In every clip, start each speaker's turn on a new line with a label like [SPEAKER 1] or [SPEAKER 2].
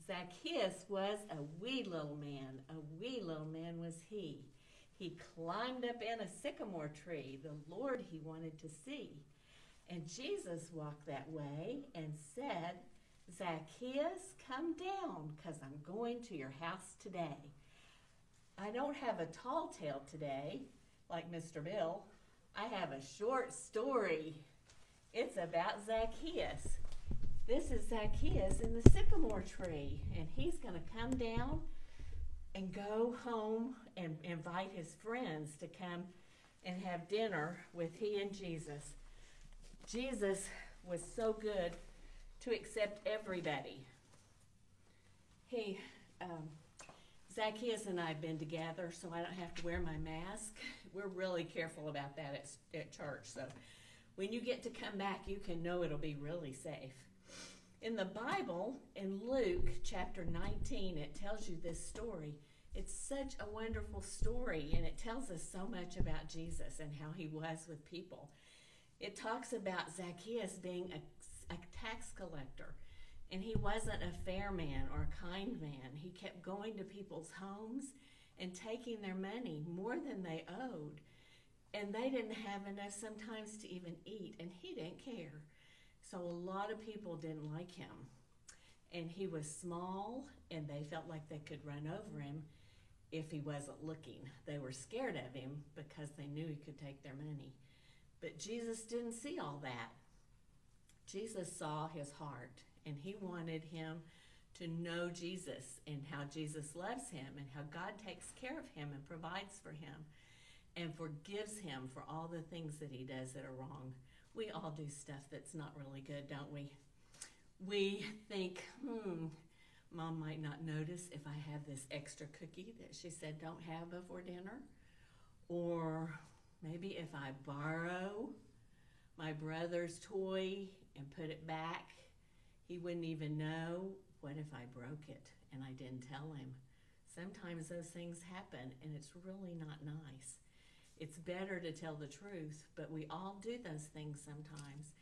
[SPEAKER 1] Zacchaeus was a wee little man. A wee little man was he. He climbed up in a sycamore tree, the Lord he wanted to see. And Jesus walked that way and said, Zacchaeus, come down, because I'm going to your house today. I don't have a tall tale today, like Mr. Bill. I have a short story. It's about Zacchaeus. This is Zacchaeus in the sycamore tree, and he's going to come down and go home and invite his friends to come and have dinner with he and Jesus. Jesus was so good to accept everybody. Zacchaeus and I have been together, so I don't have to wear my mask. We're really careful about that at church, so when you get to come back, you can know it'll be really safe. In the Bible, in Luke chapter 19, it tells you this story. It's such a wonderful story, and it tells us so much about Jesus and how he was with people. It talks about Zacchaeus being a tax collector, and he wasn't a fair man or a kind man. He kept going to people's homes and taking their money, more than they owed, and they didn't have enough sometimes to even eat, and he didn't care. So a lot of people didn't like him, and he was small, and they felt like they could run over him if he wasn't looking. They were scared of him because they knew he could take their money. But Jesus didn't see all that. Jesus saw his heart, and he wanted him to know Jesus and how Jesus loves him and how God takes care of him and provides for him and forgives him for all the things that he does that are wrong. We all do stuff that's not really good, don't we? We think, Mom might not notice if I have this extra cookie that she said don't have before dinner. Or maybe if I borrow my brother's toy and put it back, he wouldn't even know. What if I broke it and I didn't tell him? Sometimes those things happen, and it's really not nice. It's better to tell the truth, but we all do those things sometimes.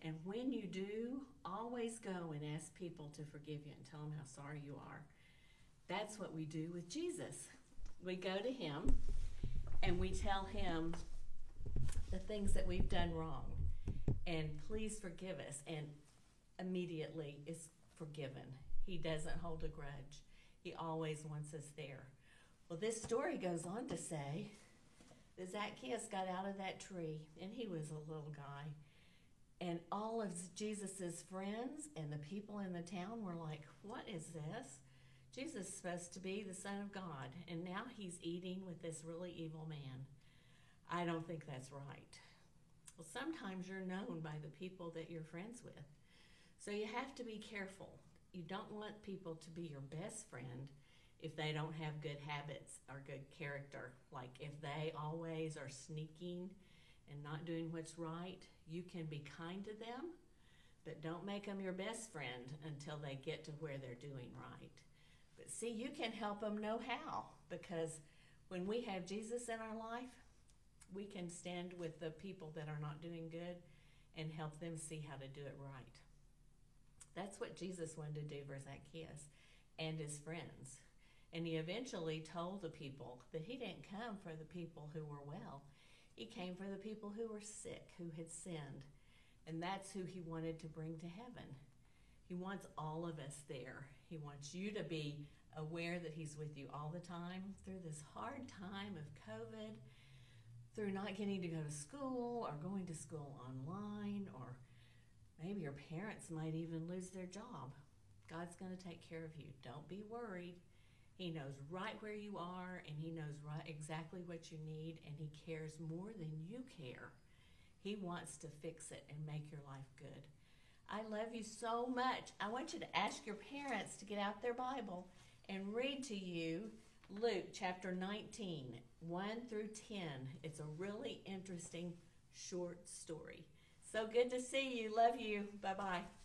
[SPEAKER 1] And when you do, always go and ask people to forgive you and tell them how sorry you are. That's what we do with Jesus. We go to him and we tell him the things that we've done wrong. And please forgive us. And immediately is forgiven. He doesn't hold a grudge. He always wants us there. Well, this story goes on to say that Zacchaeus got out of that tree, and he was a little guy. And all of Jesus's friends and the people in the town were like, what is this? Jesus is supposed to be the Son of God, and now he's eating with this really evil man. I don't think that's right. Well, sometimes you're known by the people that you're friends with. So you have to be careful. You don't want people to be your best friend if they don't have good habits or good character. Like if they always are sneaking and not doing what's right, you can be kind to them, but don't make them your best friend until they get to where they're doing right. But see, you can help them know how, because when we have Jesus in our life, we can stand with the people that are not doing good and help them see how to do it right. That's what Jesus wanted to do for Zacchaeus and his friends. And he eventually told the people that he didn't come for the people who were well. He came for the people who were sick, who had sinned. And that's who he wanted to bring to heaven. He wants all of us there. He wants you to be aware that he's with you all the time through this hard time of COVID, through not getting to go to school or going to school online, or maybe your parents might even lose their job. God's going to take care of you. Don't be worried. He knows right where you are, and he knows right exactly what you need, and he cares more than you care. He wants to fix it and make your life good. I love you so much. I want you to ask your parents to get out their Bible and read to you Luke chapter 19, 1 through 10. It's a really interesting short story. So good to see you. Love you. Bye-bye.